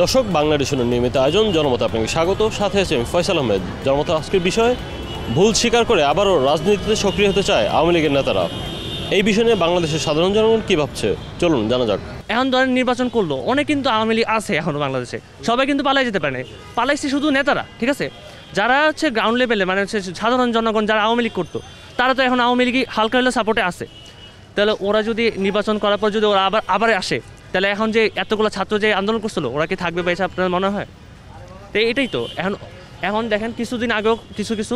দর্শক, বাংলাদেশের নিয়মিত আয়োজন জনমত আপনাকে স্বাগত। সাথে আছে আমি ফয়সাল আহমেদ। জনমত আজকের বিষয়, ভুল স্বীকার করে আবারও রাজনীতিতে সক্রিয় হতে চায় আওয়ামী লীগের নেতারা। এই বিষয় নিয়ে বাংলাদেশের সাধারণ জনগণ কী ভাবছে, চলুন জানা যাক। এখন ধরেন নির্বাচন করলো, অনেক কিন্তু আওয়ামী লীগ আছে এখনও বাংলাদেশে, সবাই কিন্তু পালাই যেতে পারে না। পালাইছে শুধু নেতারা, ঠিক আছে। যারা হচ্ছে গ্রাউন্ড লেভেলে, মানে হচ্ছে সাধারণ জনগণ যারা আওয়ামী লীগ করতো, তারা তো এখন আওয়ামী লীগ হালকা হলে সাপোর্টে আছে। তাহলে ওরা যদি নির্বাচন করার পর যদি ওরা আবার আসে, তাহলে এখন যে এতগুলো ছাত্র যে আন্দোলন করছিল, ওরা কি থাকবে পাইছে আপনার মনে হয়? তো এটাই তো এখন দেখেন, কিছুদিন আগেও কিছু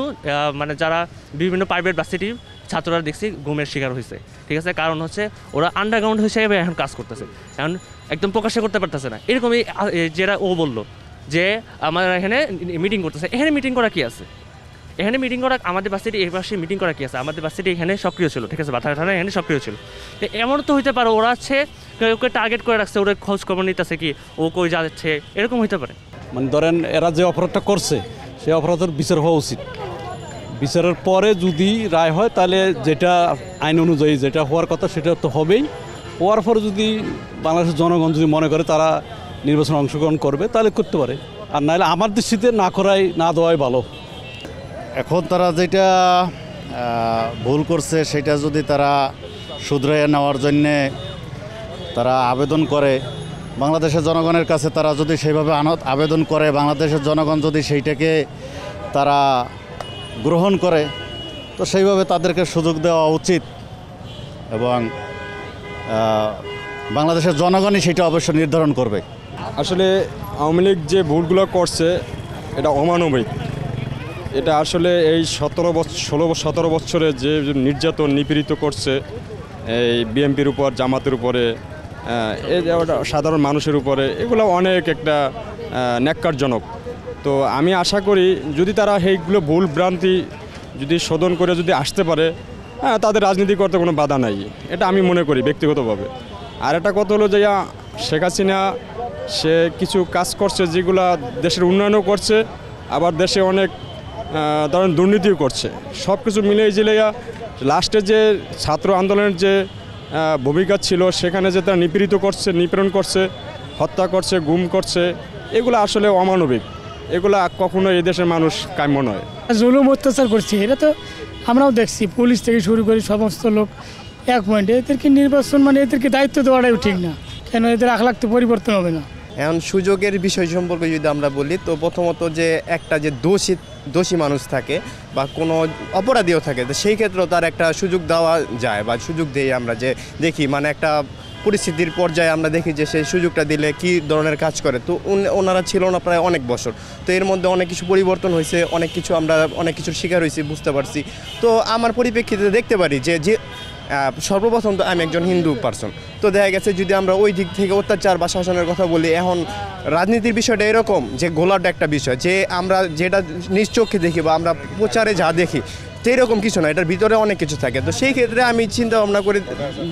মানে যারা বিভিন্ন প্রাইভেট ভার্সিটির ছাত্ররা দেখছি গুমের শিকার হয়েছে, ঠিক আছে। কারণ হচ্ছে ওরা আন্ডারগ্রাউন্ড হিসেবে এখন কাজ করতেছে, এখন একদম প্রকাশে করতে পারতেছে না। এরকমই যেটা ও বললো যে আমাদের এখানে মিটিং করতেছে, এখানে মিটিং করা কি আছে? এখানে মিটিং করা আমাদের ভার্সিটি এই পাশে মিটিং করা কি আছে? আমাদের ভার্সিটি এখানে সক্রিয় ছিল, ঠিক আছে, বাথা এখানে সক্রিয় ছিল। তো এমন তো হইতে পারে ওরা হচ্ছে ওকে টার্গেট করে রাখছে, ওরা খোঁজ খবর নিতেছে কি ও কই যাচ্ছে, এরকম হইতে পারে। মানে ধরেন এরা যে অপরাধটা করছে সেই অপরাধের বিচার হওয়া উচিত। বিচারের পরে যদি রায় হয় তাহলে যেটা আইন অনুযায়ী যেটা হওয়ার কথা সেটা তো হবেই। হওয়ার পরে যদি বাংলাদেশের জনগণ যদি মনে করে তারা নির্বাচনে অংশগ্রহণ করবে তাহলে করতে পারে, আর নাহলে আমার দৃষ্টিতে না দেওয়াই ভালো। এখন তারা যেটা ভুল করছে সেটা যদি তারা শুধরে নেওয়ার জন্যে তারা আবেদন করে, বাংলাদেশের জনগণের কাছে তারা যদি সেইভাবে আবেদন করে, বাংলাদেশের জনগণ যদি সেইটাকে তারা গ্রহণ করে, তো সেইভাবে তাদেরকে সুযোগ দেওয়া উচিত এবং বাংলাদেশের জনগণই সেটা অবশ্য নির্ধারণ করবে। আসলে আওয়ামী লীগ যে ভুলগুলো করছে এটা অমানবিক। এটা আসলে এই 17 বছরে যে নির্যাতন নিপীড়িত করছে এই বিএনপির উপর, জামাতের উপরে, এই সাধারণ মানুষের উপরে, এগুলো অনেক একটা ন্যাক্কারজনক। তো আমি আশা করি যদি তারা এইগুলো ভুল ভ্রান্তি যদি শোধন করে যদি আসতে পারে, তাদের রাজনীতি করতে কোনো বাধা নাই, এটা আমি মনে করি ব্যক্তিগতভাবে। আর একটা কথা হলো যে শেখ হাসিনা সে কিছু কাজ করছে যেগুলা দেশের উন্নয়নও করছে, আবার দেশে অনেক ধরেন দুর্নীতিও করছে। সব কিছু মিলিয়ে জিলিয়ে লাস্টে যে ছাত্র আন্দোলনের যে ভূমিকা ছিল সেখানে যে তারা নিপীড়ন করছে, হত্যা করছে, গুম করছে, এগুলো আসলে অমানবিক। এগুলা কখনো এই দেশের মানুষ কাম্য নয়। জুলুম অত্যাচার করছে, এটা তো আমরাও দেখছি। পুলিশ থেকে শুরু করে সমস্ত লোক এক পয়েন্টে, এদেরকে নির্বাচন মানে এদেরকে দায়িত্ব দেওয়াটাও ঠিক না। কেন এদের আখলাক তো পরিবর্তন হবে না। এখন সুযোগের বিষয় সম্পর্কে যদি আমরা বলি, তো প্রথমত যে একটা যে দোষী মানুষ থাকে বা কোনো অপরাধীও থাকে, তো সেই ক্ষেত্রেও তার একটা সুযোগ দেওয়া যায় বা সুযোগ দেই আমরা, যে দেখি মানে একটা পরিস্থিতির পর্যায়ে আমরা দেখি যে সেই সুযোগটা দিলে কী ধরনের কাজ করে। তো ওনারা ছিল না প্রায় অনেক বছর, তো এর মধ্যে অনেক কিছু পরিবর্তন হয়েছে, অনেক কিছুর শিকার হয়েছি, বুঝতে পারছি। তো আমার পরিপ্রেক্ষিতে দেখতে পারি যে সর্বপ্রথম তো আমি একজন হিন্দু পার্সন, তো দেখা গেছে যদি আমরা ওই দিক থেকে অত্যাচার বা শাসনের কথা বলি, এখন রাজনীতির বিষয়টা এরকম যে ঘোলাটা একটা বিষয়, যে আমরা যেটা নিজ চোখে দেখি বা আমরা প্রচারে যা দেখি তো এরকম কিছু না, এটার ভিতরে অনেক কিছু থাকে। তো সেই ক্ষেত্রে আমি চিন্তা ভাবনা করি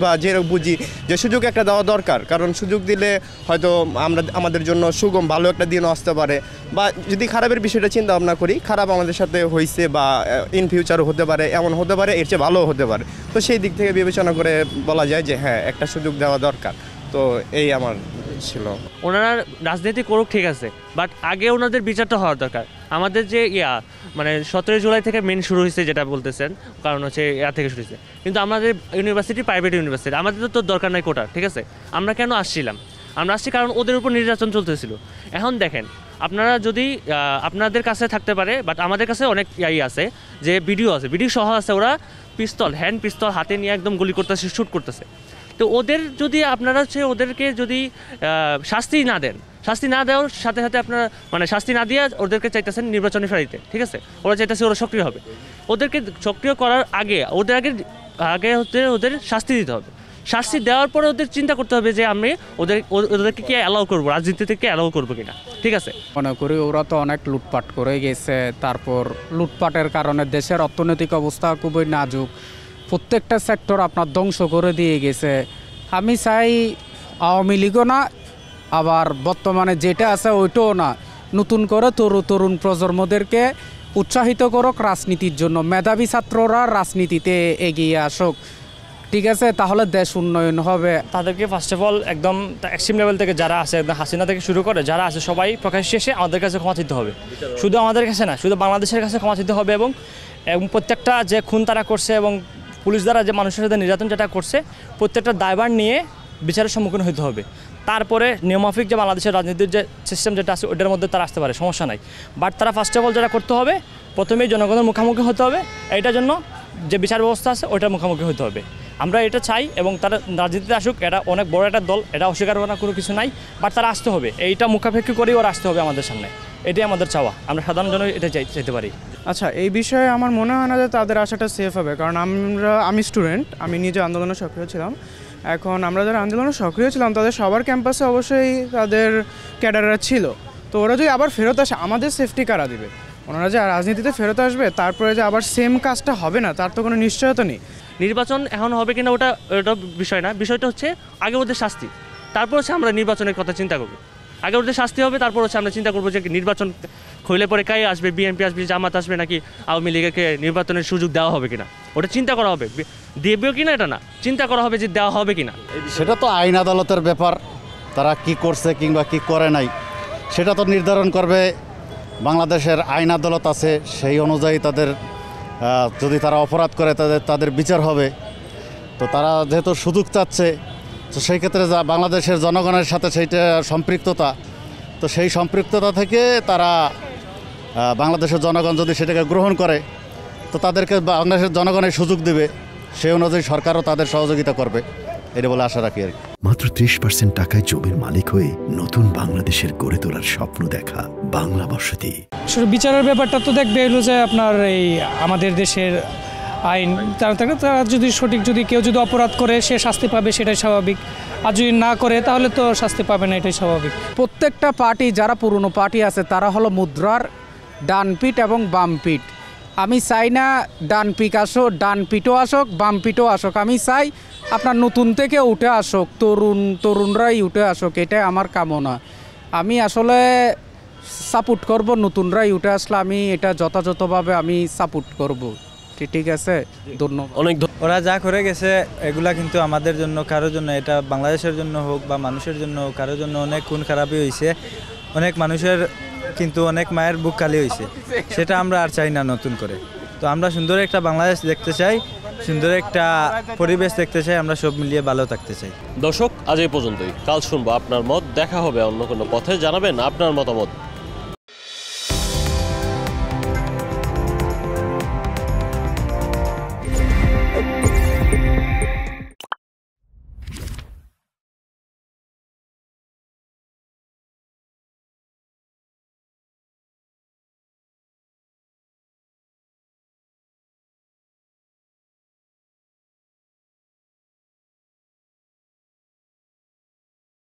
বা যেরকম বুঝি যে সুযোগ একটা দেওয়া দরকার, কারণ সুযোগ দিলে হয়তো আমাদের জন্য সুগম ভালো একটা দিনও আসতে পারে। বা যদি খারাপের বিষয়টা চিন্তা ভাবনা করি, খারাপ আমাদের সাথে হয়েছে বা ইন ফিউচারও হতে পারে, এমন হতে পারে, এর চেয়ে ভালোও হতে পারে। তো সেই দিক থেকে বিবেচনা করে বলা যায় যে হ্যাঁ, একটা সুযোগ দেওয়া দরকার। তো এই আমার ছিল। ওনারা রাজনীতি করুক, ঠিক আছে, বাট আগে ওনাদের বিচারটা হওয়ার দরকার। আমাদের যে মানে 17 জুলাই থেকে মেন শুরু হয়েছে যেটা বলতেছেন, কারণ হচ্ছে থেকে শুরু হয়েছে, কিন্তু আমাদের ইউনিভার্সিটি প্রাইভেট ইউনিভার্সিটি, আমাদের তো তোর দরকার নাই কোটার, ঠিক আছে। আমরা কেন আসছিলাম? আমরা আসছি কারণ ওদের উপর নির্যাতন চলতেছিল। এখন দেখেন, আপনারা যদি আপনাদের কাছে থাকতে পারে, বাট আমাদের কাছে অনেক আছে যে ভিডিও সহ আছে, ওরা হ্যান্ড পিস্তল হাতে নিয়ে একদম গুলি করতেছে, শ্যুট করতেছে। তো ওদের যদি আপনারা হচ্ছে ওদেরকে যদি শাস্তি না দেওয়ার সাথে সাথে আপনারা মানে শাস্তি না দিয়ে ওদেরকে চাইতেছেন নির্বাচনী ফাঁড়িতে, ঠিক আছে, ওরা চাইতেছে ওরা সক্রিয় হবে। ওদেরকে সক্রিয় করার আগে ওদের শাস্তি দিতে হবে। শাস্তি দেওয়ার পরে ওদের চিন্তা করতে হবে যে আমি ওদেরকে কি অ্যালাউ করবো, রাজনীতিতে কি অ্যালাউ করবো কিনা, ঠিক আছে। মনে করি ওরা তো অনেক লুটপাট করে গেছে, তারপর লুটপাটের কারণে দেশের অর্থনৈতিক অবস্থা খুবই নাজুক, প্রত্যেকটা সেক্টর আপনার ধ্বংস করে দিয়ে গেছে। আমি চাই আওয়ামী লীগও না, আবার বর্তমানে যেটা আছে ওইটাও না, নতুন করে তরুণ প্রজন্মদেরকে উৎসাহিত করুক রাজনীতির জন্য, মেধাবী ছাত্ররা রাজনীতিতে এগিয়ে আসুক। ঠিক আছে, তাহলে দেশ উন্নয়ন হবে। তাদেরকে ফার্স্ট অফ অল একদম এক্সট্রিম লেভেল থেকে যারা আছে, একদম হাসিনা থেকে শুরু করে যারা আছে সবাই প্রকাশ্যে এসে আমাদের কাছে ক্ষমা চাইতে হবে। শুধু আমাদের কাছে না, শুধু বাংলাদেশের কাছে ক্ষমা চাইতে হবে এবং প্রত্যেকটা যে খুন তারা করছে এবং পুলিশ দ্বারা যে মানুষের সাথে নির্যাতন যেটা করছে প্রত্যেকটা দায়ভার নিয়ে বিচারের সম্মুখীন হতে হবে। তারপরে নিয়মাফিক যে বাংলাদেশের রাজনীতির যে সিস্টেম যেটা আছে ওটার মধ্যে তারা আসতে পারে, সমস্যা নাই। বাট তারা ফার্স্ট অফ অল যেটা করতে হবে, প্রথমেই জনগণের মুখোমুখি হতে হবে। এইটার জন্য যে বিচার ব্যবস্থা আছে ওইটার মুখোমুখি হতে হবে। আমরা এটা চাই এবং তারা রাজনীতিতে আসুক, এটা অনেক বড় একটা দল, এটা অস্বীকার করার কোনো কিছু নাই। বাট তারা আসতে হবে, এইটা মুখাপেক্ষি করেই ওরা আসতে হবে আমাদের সামনে, এটাই আমাদের চাওয়া। আমরা সাধারণ জন এটা চাইতে পারি। আচ্ছা, এই বিষয়ে আমার মনে হয় না যে তাদের আশাটা সেফ হবে, কারণ আমি স্টুডেন্ট, আমি নিজে আন্দোলনে সক্রিয় ছিলাম। এখন আমরা যারা আন্দোলনে সক্রিয় ছিলাম তাদের সবার ক্যাম্পাসে অবশ্যই তাদের ক্যাডাররা ছিল। তো ওরা যদি আবার ফেরত আসে, আমাদের সেফটি কারা দিবে? ওনারা যে রাজনীতিতে ফেরত আসবে তারপরে যে আবার সেম কাজটা হবে না, তার তো কোনো নিশ্চয়তা নেই। নির্বাচন এখন হবে কিনা ওটা বিষয় না, বিষয়টা হচ্ছে আগে ওদের শাস্তি, তারপর হচ্ছে আমরা নির্বাচনের কথা চিন্তা করবো। আগে ওদের শাস্তি হবে, তারপর হচ্ছে আমরা চিন্তা করবো যে নির্বাচন হইলে পরে কাই আসবে, বিএনপি আসবে, জামাত আসবে, নাকি আওয়ামী লীগকে নির্বাচনের সুযোগ দেওয়া হবে কিনা ওটা চিন্তা করা হবে। দেবেও কিনা এটা না, চিন্তা করা হবে যে দেওয়া হবে কিনা। সেটা তো আইন আদালতের ব্যাপার, তারা কি করছে কিংবা কি করে নাই সেটা তো নির্ধারণ করবে বাংলাদেশের আইন আদালত আছে, সেই অনুযায়ী তাদের যদি তারা অপরাধ করে তাদের বিচার হবে। তো তারা যেহেতু সুযোগ চাচ্ছে, তো সেই ক্ষেত্রে যা বাংলাদেশের জনগণের সাথে সেইটা সম্পৃক্ততা, তো সেই সম্পৃক্ততা থেকে তারা বাংলাদেশের জনগণ যদি সেটাকে গ্রহণ করে তো তাদেরকে বাংলাদেশের জনগণের সুযোগ দেবে, সেই অনুযায়ী সরকারও তাদের সহযোগিতা করবে, এটা বলে আশা রাখি আর কি। মাত্র 30% টাকায় জমির মালিক হয়ে নতুন বাংলাদেশের গড়ে তোলার স্বপ্ন দেখা বাংলা বসতি। বিচারের ব্যাপারটা তো দেখবে এলো যে আপনার এই আমাদের দেশের আইন, তারা যদি সঠিক, যদি কেউ যদি অপরাধ করে সে শাস্তি পাবে, সেটাই স্বাভাবিক। আর যদি না করে তাহলে তো শাস্তি পাবে না, এটাই স্বাভাবিক। প্রত্যেকটা পার্টি, যারা পুরনো পার্টি আছে তারা হলো মুদ্রার ডান পিঠ এবং বাম পিঠ। আমি চাই না ডান পিঠও আসুক, বাম পিঠও আসুক। আমি চাই আপনার নতুন থেকে উঠে আসুক, তরুণরাই উঠে আসুক, এটাই আমার কামনা। আমি আসলে সাপোর্ট করব, নতুনরাই উঠে আসলে আমি এটা যথাযথভাবে আমি সাপোর্ট করব। ঠিক আছে, ধন্যবাদ। অনেক ওরা যা করে গেছে এগুলা কিন্তু আমাদের জন্য, কারোর জন্য, এটা বাংলাদেশের জন্য হোক বা মানুষের জন্য হোক, কারোর জন্য অনেক খুন খারাপই হয়েছে, অনেক মানুষের কিন্তু অনেক মায়ের বুক খালি হয়েছে। সেটা আমরা আর চাই না নতুন করে। তো আমরা সুন্দর একটা বাংলাদেশ দেখতে চাই, সুন্দর একটা পরিবেশ দেখতে চাই, আমরা সব মিলিয়ে ভালো থাকতে চাই। দর্শক, আজ এই পর্যন্তই। কাল শুনবো আপনার মত, দেখা হবে অন্য কোনো পথে। জানাবেন আপনার মতামত।